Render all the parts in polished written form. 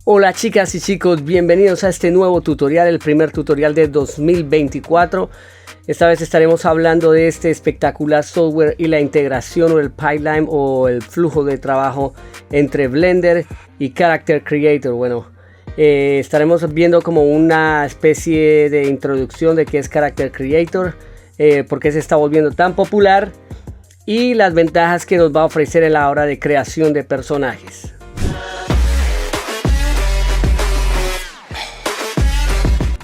Hola chicas y chicos, bienvenidos a este nuevo tutorial, el primer tutorial de 2024. Esta vez estaremos hablando de este espectacular software y la integración o el pipeline o el flujo de trabajo entre Blender y Character Creator. Bueno, estaremos viendo como una especie de introducción de qué es Character Creator, por qué se está volviendo tan popular y las ventajas que nos va a ofrecer a la hora de creación de personajes.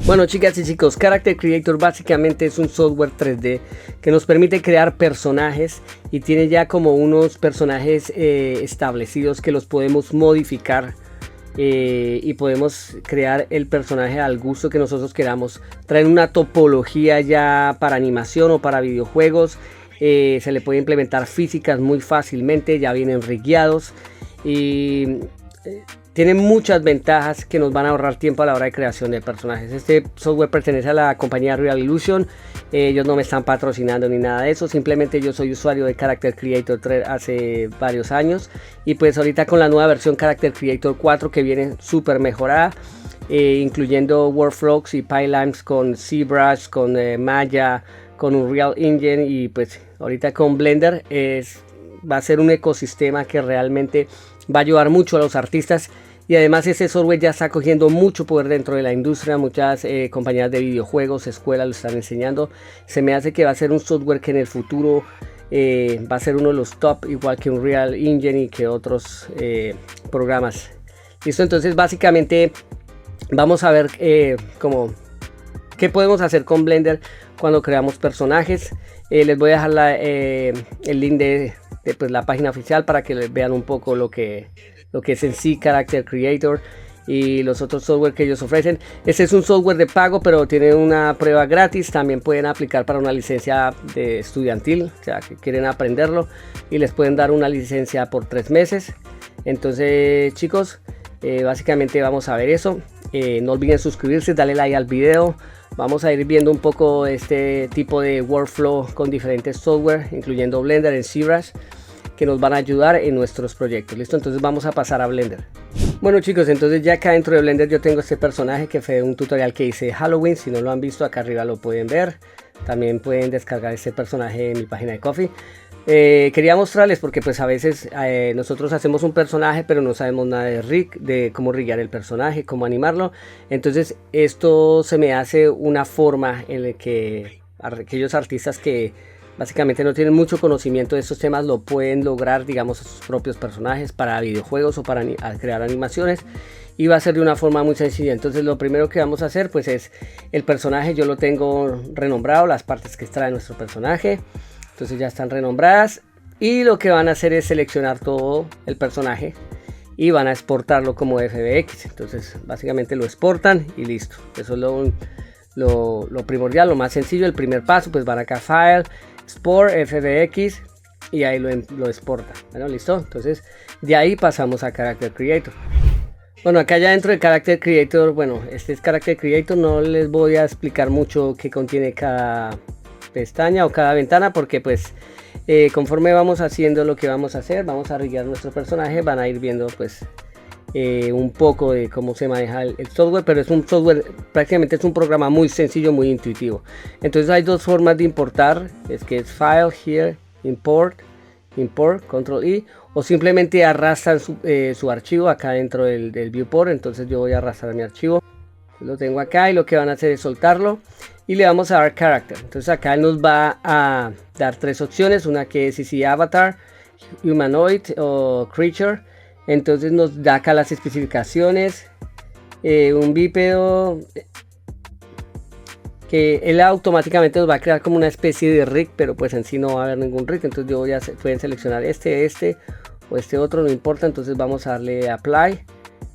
Bueno chicas y chicos, Character Creator básicamente es un software 3D que nos permite crear personajes y tiene ya como unos personajes establecidos que los podemos modificar y podemos crear el personaje al gusto que nosotros queramos. Traen una topología ya para animación o para videojuegos, se le puede implementar físicas muy fácilmente, ya vienen rigueados y tiene muchas ventajas que nos van a ahorrar tiempo a la hora de creación de personajes. Este software pertenece a la compañía Real Illusion. Ellos no me están patrocinando ni nada de eso. Simplemente yo soy usuario de Character Creator 3 hace varios años. Y pues ahorita con la nueva versión Character Creator 4 que viene súper mejorada. Incluyendo workflows y pipelines con ZBrush, con Maya, con Unreal Engine. Y pues ahorita con Blender va a ser un ecosistema que realmente va a ayudar mucho a los artistas. Y además ese software ya está cogiendo mucho poder dentro de la industria. Muchas compañías de videojuegos, escuelas lo están enseñando. Se me hace que va a ser un software que en el futuro va a ser uno de los top, igual que Unreal Engine y que otros programas. Listo, entonces básicamente vamos a ver qué podemos hacer con Blender cuando creamos personajes. Les voy a dejar el link de pues, la página oficial para que vean un poco lo que es en sí Character Creator y los otros software que ellos ofrecen. Este es un software de pago, pero tiene una prueba gratis. También pueden aplicar para una licencia de estudiantil, o sea que quieren aprenderlo, y les pueden dar una licencia por 3 meses. Entonces chicos, básicamente vamos a ver eso. No olviden suscribirse, darle like al video. Vamos a ir viendo un poco este tipo de workflow con diferentes software, incluyendo Blender en ZBrush, que nos van a ayudar en nuestros proyectos. Listo, entonces vamos a pasar a Blender. Bueno chicos, entonces ya acá dentro de Blender yo tengo este personaje que fue un tutorial que hice de Halloween. Si no lo han visto, acá arriba lo pueden ver. También pueden descargar este personaje en mi página de Ko-fi. Quería mostrarles porque pues a veces nosotros hacemos un personaje pero no sabemos nada de cómo riguear el personaje, cómo animarlo. Entonces esto se me hace una forma en la que aquellos artistas que básicamente no tienen mucho conocimiento de estos temas lo pueden lograr, digamos, a sus propios personajes para videojuegos o para crear animaciones. Y va a ser de una forma muy sencilla. Entonces lo primero que vamos a hacer pues es el personaje. Yo lo tengo renombrado, las partes que extrae nuestro personaje. Entonces ya están renombradas y lo que van a hacer es seleccionar todo el personaje y van a exportarlo como FBX. Entonces básicamente lo exportan y listo. Eso es lo primordial, lo más sencillo. El primer paso, pues van acá a File, Export, FBX y ahí lo exportan. Bueno, listo. Entonces de ahí pasamos a Character Creator. Bueno, acá ya dentro de Character Creator, bueno, este es Character Creator. No les voy a explicar mucho qué contiene cada pestaña o cada ventana, porque pues conforme vamos haciendo lo que vamos a hacer, vamos a riguear nuestro personaje, van a ir viendo pues un poco de cómo se maneja el software. Pero es un software, prácticamente es un programa muy sencillo, muy intuitivo. Entonces hay dos formas de importar, es que es File, Here, Import, Control I, o simplemente arrastran su archivo acá dentro del viewport. Entonces yo voy a arrastrar mi archivo, lo tengo acá y lo que van a hacer es soltarlo y le vamos a dar Character. Entonces acá él nos va a dar 3 opciones, una que es si Avatar, Humanoid o Creature. Entonces nos da acá las especificaciones, un bípedo, que él automáticamente nos va a crear como una especie de rig, pero pues en sí no va a haber ningún rig. Entonces yo pueden seleccionar este o este otro, no importa. Entonces vamos a darle Apply.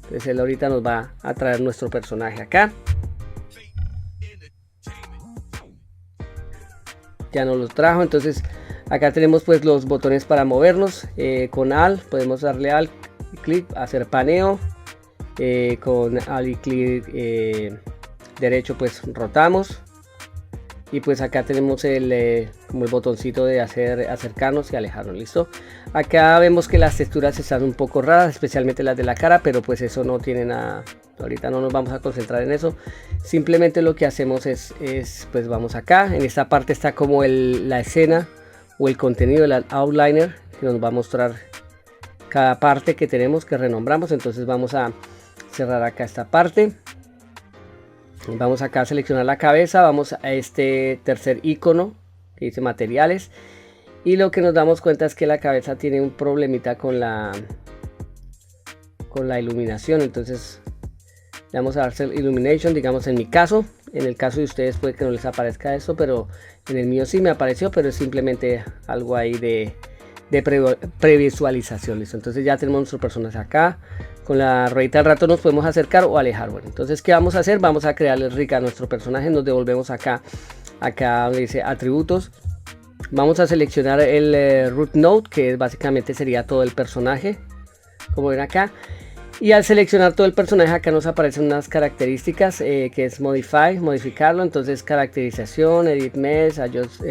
Entonces él ahorita nos va a traer nuestro personaje acá. Ya nos los trajo. Entonces acá tenemos pues los botones para movernos. Con Alt podemos darle Alt y clic, hacer paneo. Con Alt y clic derecho pues rotamos. Y pues acá tenemos como el botoncito de acercarnos y alejarnos. Listo. Acá vemos que las texturas están un poco raras, especialmente las de la cara, pero pues eso no tiene nada, ahorita no nos vamos a concentrar en eso. Simplemente lo que hacemos es pues vamos acá, en esta parte está como la escena o el contenido del outliner, que nos va a mostrar cada parte que tenemos, que renombramos. Entonces vamos a cerrar acá esta parte, vamos acá a seleccionar la cabeza, vamos a este tercer icono que dice materiales, y lo que nos damos cuenta es que la cabeza tiene un problemita con la iluminación. Entonces le vamos a dar Self Illumination, digamos en mi caso. En el caso de ustedes puede que no les aparezca esto, pero en el mío sí me apareció, pero es simplemente algo ahí de previsualización. Listo, entonces ya tenemos nuestro personaje acá. Con la ruedita del ratón nos podemos acercar o alejar. Bueno, entonces ¿qué vamos a hacer? Vamos a crearle rig a nuestro personaje. Nos devolvemos acá donde dice atributos. Vamos a seleccionar el root node, que básicamente sería todo el personaje, como ven acá. Y al seleccionar todo el personaje acá nos aparecen unas características, que es modify, modificarlo. Entonces caracterización, edit mesh,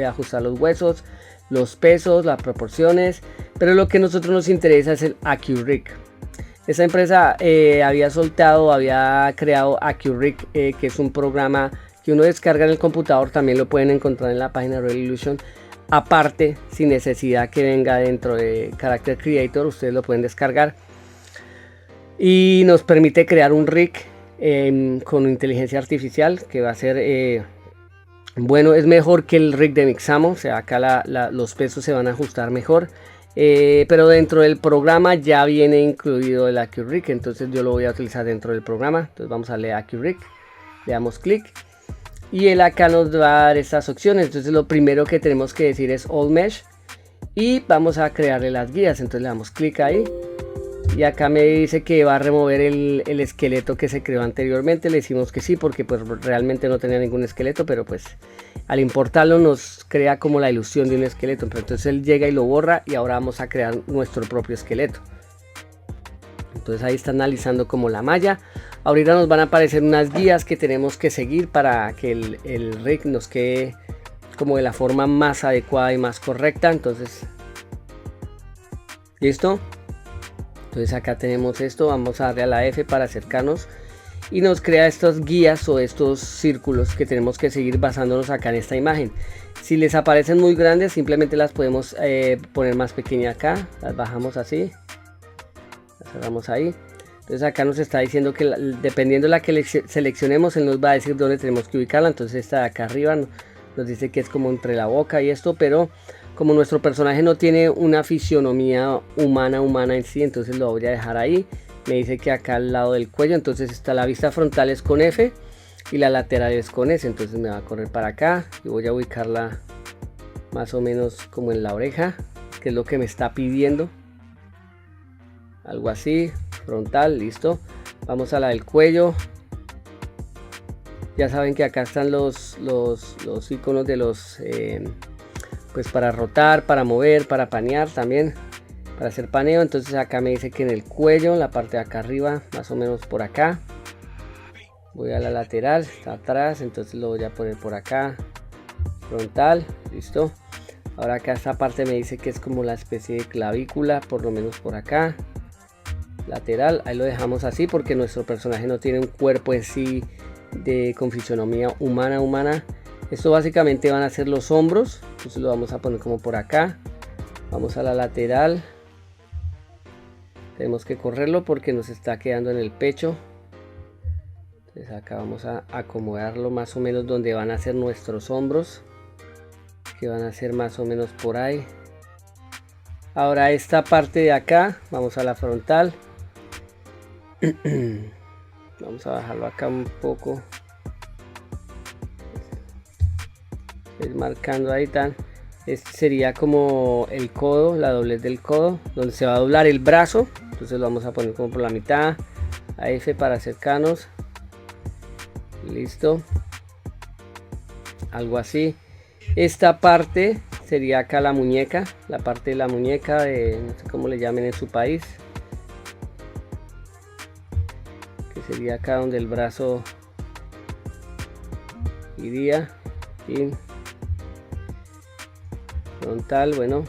ajustar los huesos, los pesos, las proporciones. Pero lo que a nosotros nos interesa es el AccuRig. Esta empresa había creado AccuRig, que es un programa que uno descarga en el computador. También lo pueden encontrar en la página de Revolution. Aparte, sin necesidad que venga dentro de Character Creator, ustedes lo pueden descargar. Y nos permite crear un rig con inteligencia artificial, que va a ser, bueno, es mejor que el rig de Mixamo. O sea, acá los pesos se van a ajustar mejor. Pero dentro del programa ya viene incluido el AccuRig, entonces yo lo voy a utilizar dentro del programa. Entonces vamos a leer AccuRig, le damos clic y él acá nos va a dar estas opciones. Entonces lo primero que tenemos que decir es All Mesh y vamos a crearle las guías. Entonces le damos clic ahí y acá me dice que va a remover el esqueleto que se creó anteriormente. Le decimos que sí, porque pues realmente no tenía ningún esqueleto, pero pues al importarlo nos crea como la ilusión de un esqueleto. Pero entonces él llega y lo borra y ahora vamos a crear nuestro propio esqueleto. Entonces ahí está analizando como la malla. Ahorita nos van a aparecer unas guías que tenemos que seguir para que el rig nos quede como de la forma más adecuada y más correcta. Entonces, listo. Entonces acá tenemos esto, vamos a darle a la F para acercarnos y nos crea estas guías o estos círculos que tenemos que seguir basándonos acá en esta imagen. Si les aparecen muy grandes, simplemente las podemos poner más pequeñas acá, las bajamos así, las cerramos ahí. Entonces acá nos está diciendo que dependiendo de la que seleccionemos, él nos va a decir dónde tenemos que ubicarla. Entonces esta de acá arriba nos dice que es como entre la boca y esto, pero como nuestro personaje no tiene una fisionomía humana en sí, entonces lo voy a dejar ahí. Me dice que acá al lado del cuello, entonces está la vista frontal es con F y la lateral es con S. Entonces me va a correr para acá y voy a ubicarla más o menos como en la oreja, que es lo que me está pidiendo. Algo así, frontal, listo. Vamos a la del cuello. Ya saben que acá están los iconos de los pues para rotar, para mover, para panear también, para hacer paneo. Entonces acá me dice que en el cuello, la parte de acá arriba, más o menos por acá. Voy a la lateral, está atrás, entonces lo voy a poner por acá, frontal, listo. Ahora acá esta parte me dice que es como la especie de clavícula, por lo menos por acá, lateral. Ahí lo dejamos así porque nuestro personaje no tiene un cuerpo en sí con fisionomía humana. Esto básicamente van a ser los hombros, entonces lo vamos a poner como por acá. Vamos a la lateral, tenemos que correrlo porque nos está quedando en el pecho. Entonces acá vamos a acomodarlo más o menos donde van a ser nuestros hombros, que van a ser más o menos por ahí. Ahora esta parte de acá, vamos a la frontal. Vamos a bajarlo acá un poco, es marcando ahí tan. Este sería como el codo, la doblez del codo, donde se va a doblar el brazo. Entonces lo vamos a poner como por la mitad, a F para acercarnos. Listo, algo así. Esta parte sería acá la muñeca, la parte de la muñeca de, no sé cómo le llamen en su país, que sería acá donde el brazo iría. Y frontal, bueno,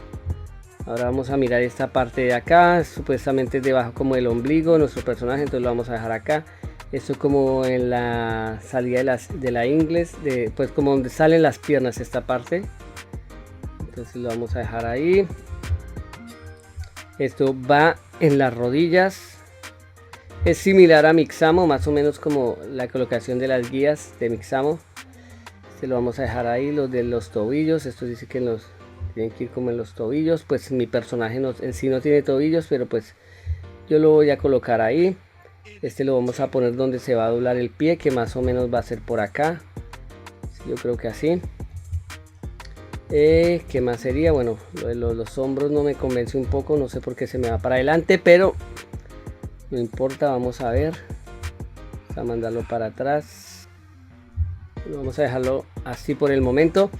Ahora vamos a mirar esta parte de acá, supuestamente es debajo como el ombligo de nuestro personaje, entonces lo vamos a dejar acá. Esto como en la salida de la ingle, pues como donde salen las piernas esta parte. Entonces lo vamos a dejar ahí. Esto va en las rodillas. Es similar a Mixamo, más o menos como la colocación de las guías de Mixamo. Este lo vamos a dejar ahí, los de los tobillos. Esto dice que tienen que ir como en los tobillos. Pues mi personaje en sí no tiene tobillos, pero pues yo lo voy a colocar ahí. Este lo vamos a poner donde se va a doblar el pie, que más o menos va a ser por acá. Yo creo que así. ¿Qué más sería? Bueno, lo de los hombros no me convence un poco, no sé por qué se me va para adelante, pero no importa, vamos a ver. Vamos a mandarlo para atrás. Vamos a dejarlo así por el momento.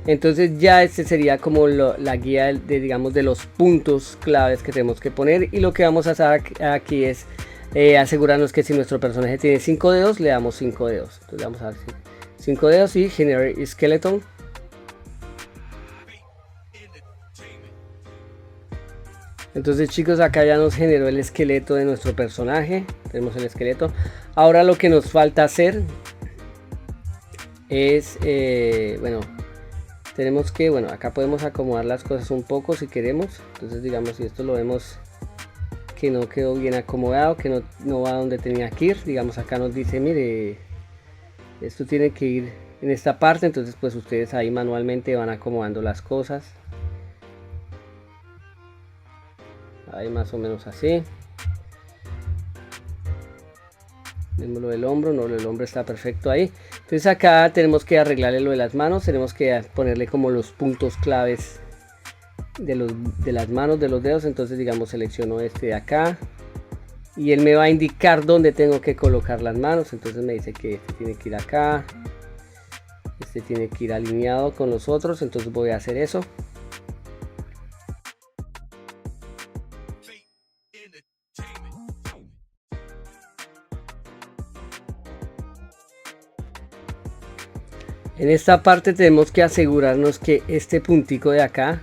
Entonces ya este sería como la guía digamos, de los puntos claves que tenemos que poner. Y lo que vamos a hacer aquí es asegurarnos que si nuestro personaje tiene 5 dedos, le damos 5 dedos. Entonces vamos a dar 5 dedos y Generate Skeleton. Entonces, chicos, acá ya nos generó el esqueleto de nuestro personaje. Tenemos el esqueleto. Ahora lo que nos falta hacer es, bueno, tenemos que, bueno, acá podemos acomodar las cosas un poco si queremos. Entonces, digamos, si esto lo vemos que no quedó bien acomodado, que no va donde tenía que ir, digamos, acá nos dice, mire, esto tiene que ir en esta parte. Entonces, pues ustedes ahí manualmente van acomodando las cosas. Ahí más o menos así. Vemos lo del hombro, no, lo del hombro está perfecto ahí. Entonces acá tenemos que arreglarle lo de las manos, tenemos que ponerle como los puntos claves de las manos, de los dedos. Entonces, digamos, selecciono este de acá y él me va a indicar dónde tengo que colocar las manos. Entonces me dice que este tiene que ir acá, este tiene que ir alineado con los otros. Entonces voy a hacer eso. En esta parte tenemos que asegurarnos que este puntico de acá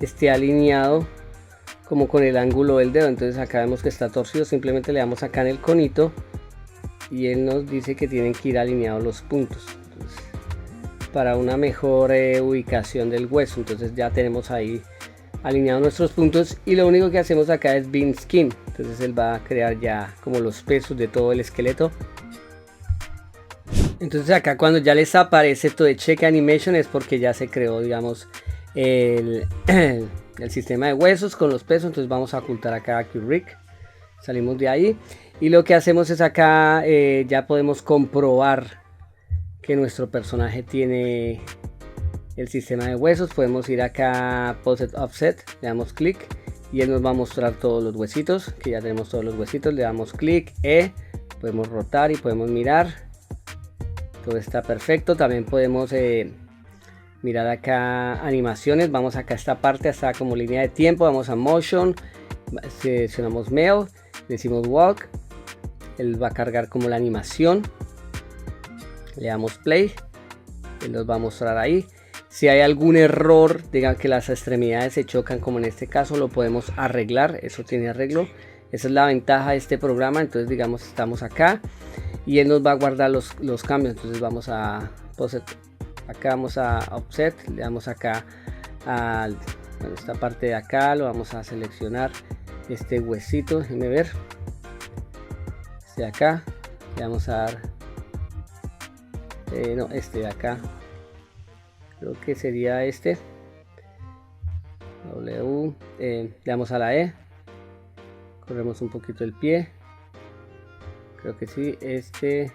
esté alineado como con el ángulo del dedo. Entonces acá vemos que está torcido, simplemente le damos acá en el conito y él nos dice que tienen que ir alineados los puntos. Entonces, para una mejor ubicación del hueso. Entonces ya tenemos ahí alineados nuestros puntos y lo único que hacemos acá es Beam Skin. Entonces él va a crear ya como los pesos de todo el esqueleto. Entonces acá cuando ya les aparece todo de Check Animation es porque ya se creó, digamos, el sistema de huesos con los pesos. Entonces vamos a ocultar acá Rig, salimos de ahí y lo que hacemos es acá ya podemos comprobar que nuestro personaje tiene el sistema de huesos. Podemos ir acá Poset Offset, le damos clic y él nos va a mostrar todos los huesitos, que ya tenemos todos los huesitos. Le damos clic, podemos rotar y podemos mirar. Todo está perfecto. También podemos mirar acá animaciones. Vamos acá a esta parte, hasta como línea de tiempo. Vamos a Motion, seleccionamos Mail, decimos Walk. Él va a cargar como la animación. Le damos Play. Él nos va a mostrar ahí. Si hay algún error, digan que las extremidades se chocan, como en este caso, lo podemos arreglar. Eso tiene arreglo. Esa es la ventaja de este programa. Entonces, digamos, estamos acá y él nos va a guardar los cambios. Entonces vamos a Poset, acá vamos a Offset, le damos acá a esta parte de acá, lo vamos a seleccionar este huesito, déjenme ver, este de acá, le vamos a dar no, este de acá, creo que sería este W, le damos a la E, corremos un poquito el pie. Creo que sí, este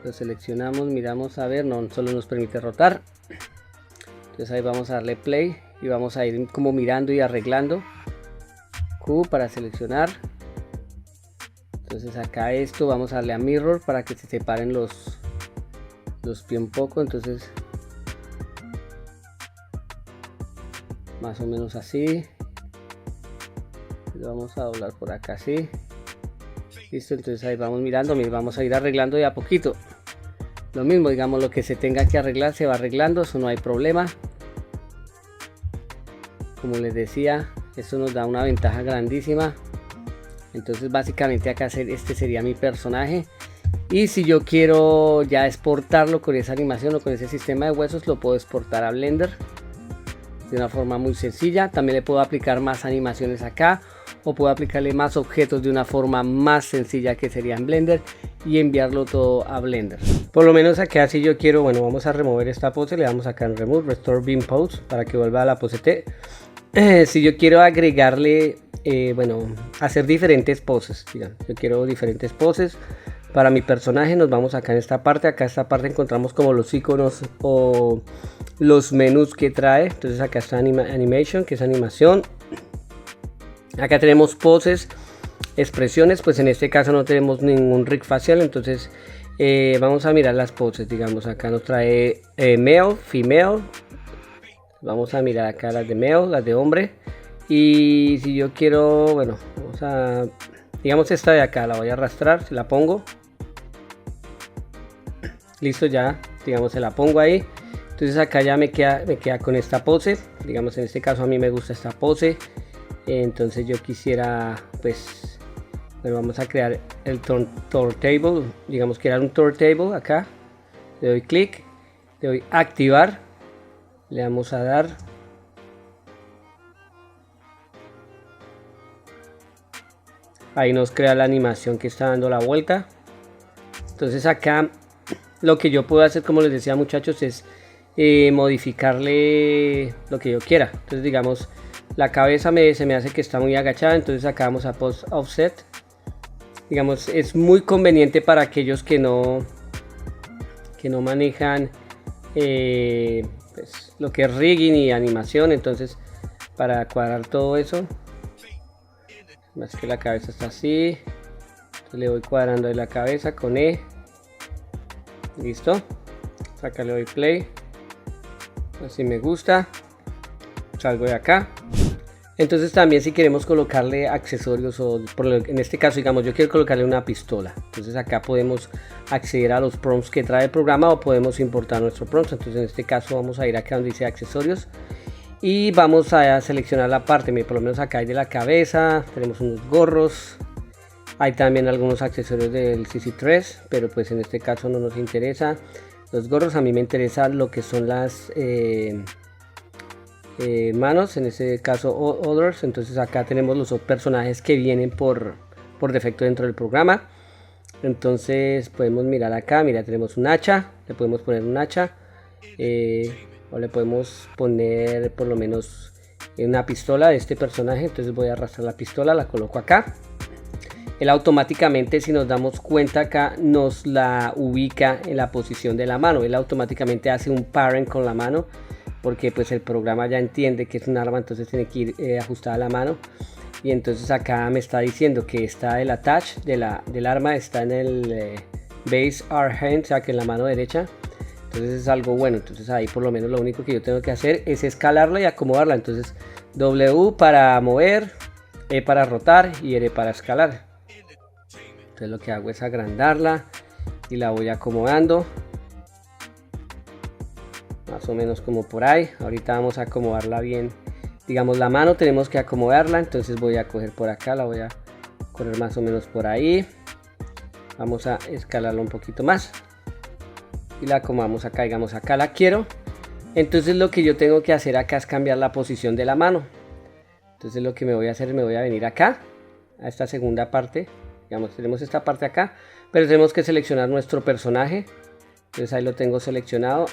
lo seleccionamos, miramos a ver, no solo nos permite rotar. Entonces ahí vamos a darle play y vamos a ir como mirando y arreglando. Q para seleccionar. Entonces acá esto vamos a darle a mirror para que se separen los pies un poco. Entonces más o menos así. Lo vamos a doblar por acá así. Listo, entonces ahí vamos mirando, vamos a ir arreglando de a poquito. Lo mismo, digamos, lo que se tenga que arreglar se va arreglando, eso no hay problema. como les decía, esto nos da una ventaja grandísima. Entonces básicamente acá este sería mi personaje, y si yo quiero ya exportarlo con esa animación o con ese sistema de huesos, lo puedo exportar a Blender de una forma muy sencilla. También le puedo aplicar más animaciones acá, o puedo aplicarle más objetos de una forma más sencilla, que sería en Blender, y enviarlo todo a Blender. Por lo menos acá, si yo quiero, bueno, vamos a remover esta pose, le damos acá en Remove, Restore Beam Pose, para que vuelva a la pose T. Si yo quiero agregarle, bueno, hacer diferentes poses, digamos, yo quiero diferentes poses para mi personaje, nos vamos acá en esta parte. Acá en esta parte encontramos como los iconos o los menús que trae. Entonces acá está Animation, que es animación. Acá tenemos poses, expresiones, pues en este caso no tenemos ningún rig facial, entonces vamos a mirar las poses. Digamos, acá nos trae male, female. Vamos a mirar acá las de male, las de hombre. Y si yo quiero, bueno, vamos a, digamos esta de acá, la voy a arrastrar, se la pongo. Listo, ya, digamos, se la pongo ahí. Entonces acá ya me queda con esta pose. Digamos, en este caso a mí me gusta esta pose. Entonces yo quisiera, pues, bueno, vamos a crear el turntable. Digamos, crear un turntable acá. Le doy clic, le doy activar. Le vamos a dar. Ahí nos crea la animación que está dando la vuelta. Entonces acá lo que yo puedo hacer, como les decía, muchachos, es modificarle lo que yo quiera. Entonces, digamos, la cabeza se me hace que está muy agachada, entonces acá vamos a post offset. Digamos, es muy conveniente para aquellos que no manejan pues, lo que es rigging y animación. Entonces, para cuadrar todo eso, más que la cabeza está así, entonces le voy cuadrando ahí la cabeza con E. Listo, acá le doy play, así me gusta. Salgo de acá. Entonces también, si queremos colocarle accesorios, o en este caso, digamos, yo quiero colocarle una pistola, entonces acá podemos acceder a los prompts que trae el programa, o podemos importar nuestro prompt. Entonces en este caso vamos a ir acá donde dice accesorios y vamos a seleccionar la parte. Por lo menos acá hay de la cabeza, tenemos unos gorros, hay también algunos accesorios del CC3, pero pues en este caso no nos interesa los gorros. A mí me interesa lo que son las manos, en este caso others. Entonces acá tenemos los personajes que vienen por defecto dentro del programa. Entonces podemos mirar acá, mira, tenemos un hacha, le podemos poner un hacha, o le podemos poner por lo menos una pistola de este personaje. Entonces voy a arrastrar la pistola, la coloco acá. Él automáticamente, si nos damos cuenta acá, nos la ubica en la posición de la mano. Él automáticamente hace un parent con la mano, porque pues el programa ya entiende que es un arma, entonces tiene que ir ajustada a la mano. Y entonces acá me está diciendo que está el attach del arma, está en el base R hand, o sea que en la mano derecha. Entonces es algo bueno. Entonces ahí por lo menos lo único que yo tengo que hacer es escalarla y acomodarla. Entonces W para mover, E para rotar y R para escalar. Entonces lo que hago es agrandarla y la voy acomodando. Más o menos como por ahí. Ahorita vamos a acomodarla bien. Digamos, la mano tenemos que acomodarla, entonces voy a coger por acá, la voy a correr más o menos por ahí. Vamos a escalarla un poquito más y la acomodamos acá. Digamos, acá la quiero. Entonces lo que yo tengo que hacer acá es cambiar la posición de la mano. Entonces lo que me voy a hacer, me voy a venir acá a esta segunda parte. Digamos, tenemos esta parte acá, pero tenemos que seleccionar nuestro personaje. Entonces ahí lo tengo seleccionado.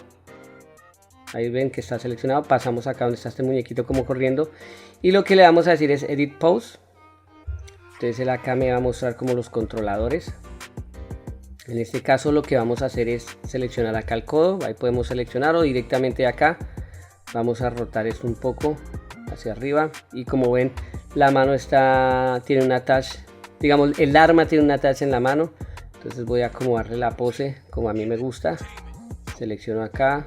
Ahí ven que está seleccionado. Pasamos acá donde está este muñequito como corriendo, y lo que le vamos a decir es Edit Pose. Entonces él acá me va a mostrar como los controladores. En este caso lo que vamos a hacer es seleccionar acá el codo. Ahí podemos seleccionar, o directamente acá vamos a rotar esto un poco hacia arriba, y como ven la mano tiene un attach, digamos el arma tiene un attach en la mano. Entonces voy a acomodarle la pose como a mí me gusta. Selecciono acá,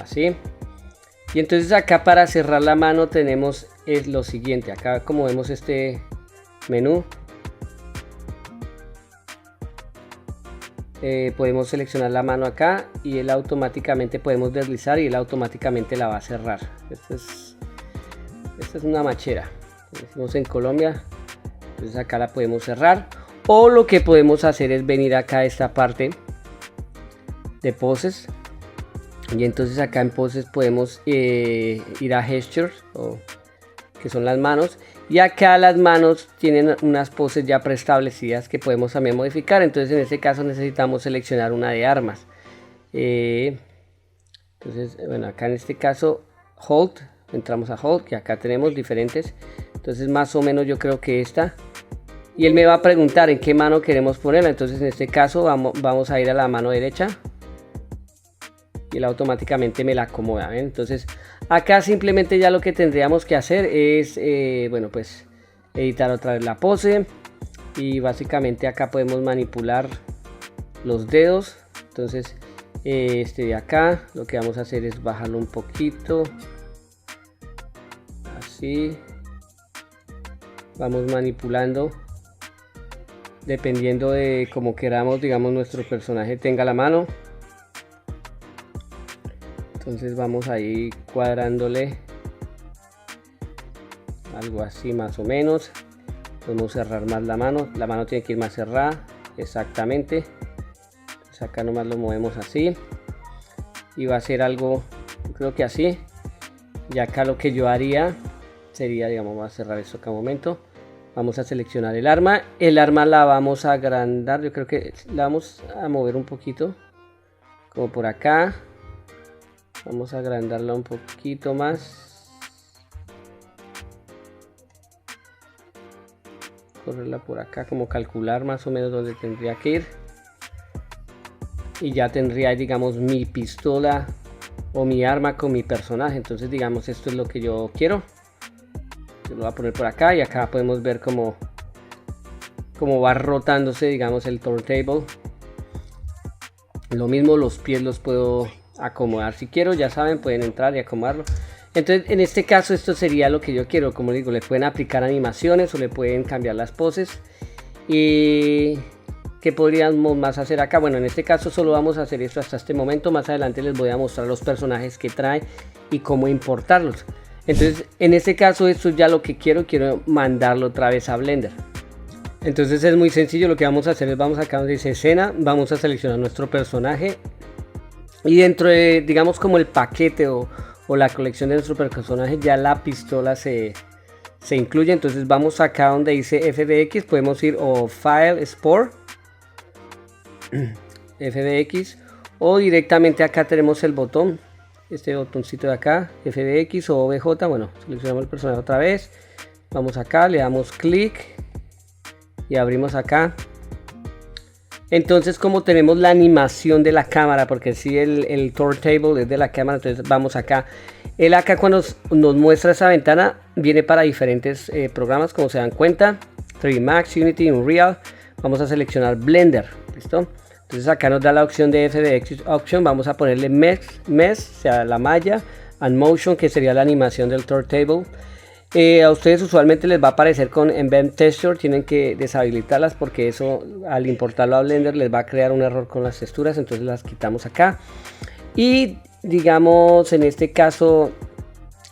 así. Y entonces acá para cerrar la mano tenemos lo siguiente. Acá, como vemos este menú, podemos seleccionar la mano acá, y él automáticamente podemos deslizar y él automáticamente la va a cerrar. Esto es esta es una machera, decimos en Colombia. Entonces acá la podemos cerrar, o lo que podemos hacer es venir acá a esta parte de poses, y entonces acá en poses podemos ir a gestures, que son las manos, y acá las manos tienen unas poses ya preestablecidas que podemos también modificar. Entonces en este caso necesitamos seleccionar una de armas. Entonces bueno, acá en este caso hold, entramos a hold, que acá tenemos diferentes. Entonces más o menos yo creo que esta, y él me va a preguntar en qué mano queremos ponerla. Entonces en este caso vamos a ir a la mano derecha y él automáticamente me la acomoda, ¿ven? Entonces acá simplemente ya lo que tendríamos que hacer es bueno, pues editar otra vez la pose, y básicamente acá podemos manipular los dedos. Entonces este de acá lo que vamos a hacer es bajarlo un poquito, así vamos manipulando dependiendo de cómo queramos, digamos, nuestro personaje tenga la mano. Entonces vamos ahí cuadrándole algo así más o menos. Podemos cerrar más la mano tiene que ir más cerrada, exactamente. Entonces acá nomás lo movemos así y va a ser algo, creo que así. Y acá lo que yo haría sería, digamos, voy a cerrar esto acá un momento. Vamos a seleccionar el arma la vamos a agrandar, yo creo que la vamos a mover un poquito, como por acá. Vamos a agrandarla un poquito más, correrla por acá, como calcular más o menos dónde tendría que ir, y ya tendría, digamos, mi pistola o mi arma con mi personaje. Entonces digamos, esto es lo que yo quiero. Lo voy a poner por acá, y acá podemos ver cómo va rotándose, digamos, el turntable. Lo mismo, los pies los puedo acomodar si quiero, ya saben, pueden entrar y acomodarlo. Entonces en este caso esto sería lo que yo quiero. Como digo, le pueden aplicar animaciones o le pueden cambiar las poses. Y ¿qué podríamos más hacer acá? Bueno, en este caso solo vamos a hacer esto hasta este momento. Más adelante les voy a mostrar los personajes que trae y cómo importarlos. Entonces en este caso esto es ya lo que quiero mandarlo otra vez a Blender. Entonces es muy sencillo. Lo que vamos a hacer es, vamos acá donde dice escena, vamos a seleccionar nuestro personaje, y dentro de, digamos, como el paquete o la colección de nuestro personaje, ya la pistola se incluye. Entonces vamos acá donde dice FBX, podemos ir o File Export FBX, o directamente acá tenemos el botón, este botoncito de acá, FBX o OBJ. Bueno, seleccionamos el personaje otra vez, vamos acá, le damos clic y abrimos acá. Entonces, como tenemos la animación de la cámara, porque si el turntable es de la cámara, entonces vamos acá. Él acá cuando nos muestra esa ventana viene para diferentes programas, como se dan cuenta: 3D Max, Unity, Unreal. Vamos a seleccionar Blender, ¿listo? Entonces acá nos da la opción de FBX Option. Vamos a ponerle Mesh, o sea, la malla, and Motion, que sería la animación del turntable. A ustedes usualmente les va a aparecer con Embed Texture, tienen que deshabilitarlas porque eso, al importarlo a Blender, les va a crear un error con las texturas. Entonces las quitamos acá, y digamos, en este caso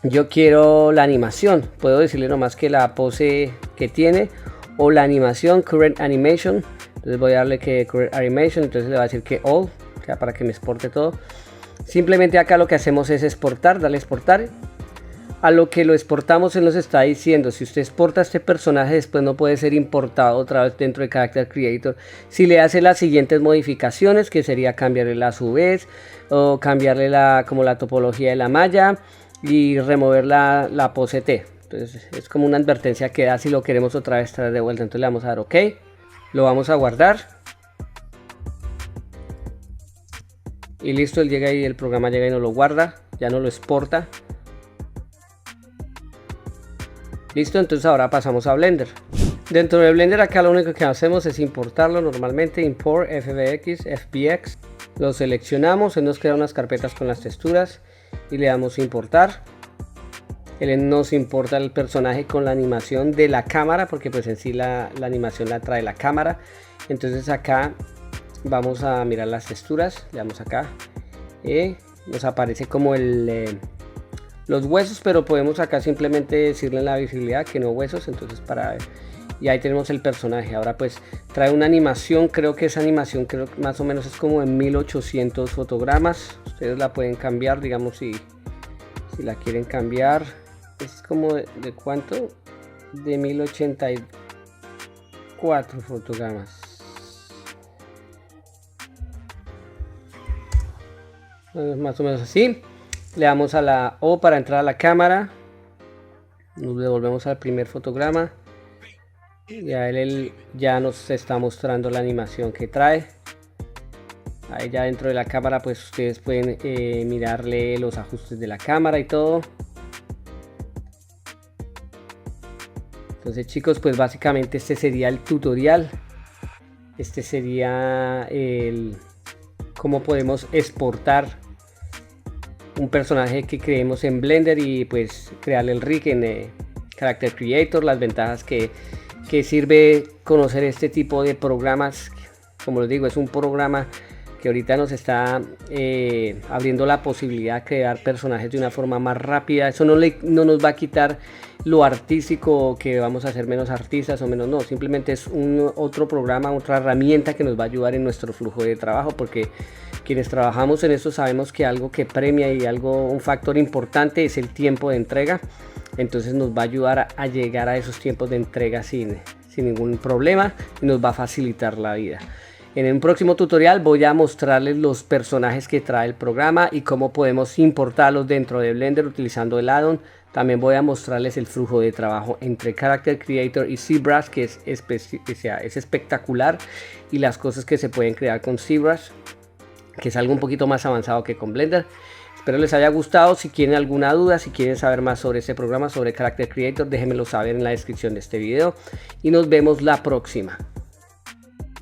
yo quiero la animación. Puedo decirle nomás que la pose que tiene, o la animación Current Animation. Entonces voy a darle que Current Animation, entonces le va a decir que All, o sea, para que me exporte todo. Simplemente acá lo que hacemos es exportar, darle exportar. A lo que lo exportamos, él nos está diciendo: si usted exporta este personaje, después no puede ser importado otra vez dentro de Character Creator si le hace las siguientes modificaciones, que sería cambiarle la subez, o cambiarle como la topología de la malla, y remover la pose T. Entonces es como una advertencia que da si lo queremos otra vez traer de vuelta. Entonces le vamos a dar OK, lo vamos a guardar y listo. Él llega y el programa llega y nos lo guarda, ya no lo exporta. Listo, entonces ahora pasamos a Blender. Dentro de Blender acá lo único que hacemos es importarlo normalmente. Import FBX, FBX. Lo seleccionamos, él nos crea unas carpetas con las texturas y le damos importar. Él nos importa el personaje con la animación de la cámara, porque pues en sí la animación la trae la cámara. Entonces acá vamos a mirar las texturas, le damos acá. Nos aparece como los huesos, pero podemos acá simplemente decirle en la visibilidad que no huesos. Entonces y ahí tenemos el personaje. Ahora pues trae una animación, creo que esa animación creo que más o menos es como en 1800 fotogramas. Ustedes la pueden cambiar, digamos, si la quieren cambiar. Es como de cuánto, de 1084 fotogramas. Más o menos así. Le damos a la O para entrar a la cámara. Nos devolvemos al primer fotograma. Ya él ya nos está mostrando la animación que trae. Ahí ya dentro de la cámara pues ustedes pueden mirarle los ajustes de la cámara y todo. Entonces chicos, pues básicamente este sería el tutorial. Este sería el cómo podemos exportar un personaje que creemos en Blender y pues crearle el rig en Character Creator. Las ventajas que sirve conocer este tipo de programas. Como les digo, es un programa que ahorita nos está abriendo la posibilidad de crear personajes de una forma más rápida. Eso no nos va a quitar lo artístico, que vamos a ser menos artistas o menos, no, simplemente es otro programa, otra herramienta que nos va a ayudar en nuestro flujo de trabajo, porque quienes trabajamos en esto sabemos que algo que premia y un factor importante es el tiempo de entrega. Entonces nos va a ayudar a llegar a esos tiempos de entrega sin ningún problema y nos va a facilitar la vida. En un próximo tutorial voy a mostrarles los personajes que trae el programa y cómo podemos importarlos dentro de Blender utilizando el add-on. También voy a mostrarles el flujo de trabajo entre Character Creator y ZBrush, que es espectacular, y las cosas que se pueden crear con ZBrush, que es algo un poquito más avanzado que con Blender. Espero les haya gustado. Si tienen alguna duda, si quieren saber más sobre este programa, sobre Character Creator, déjenmelo saber en la descripción de este video y nos vemos la próxima.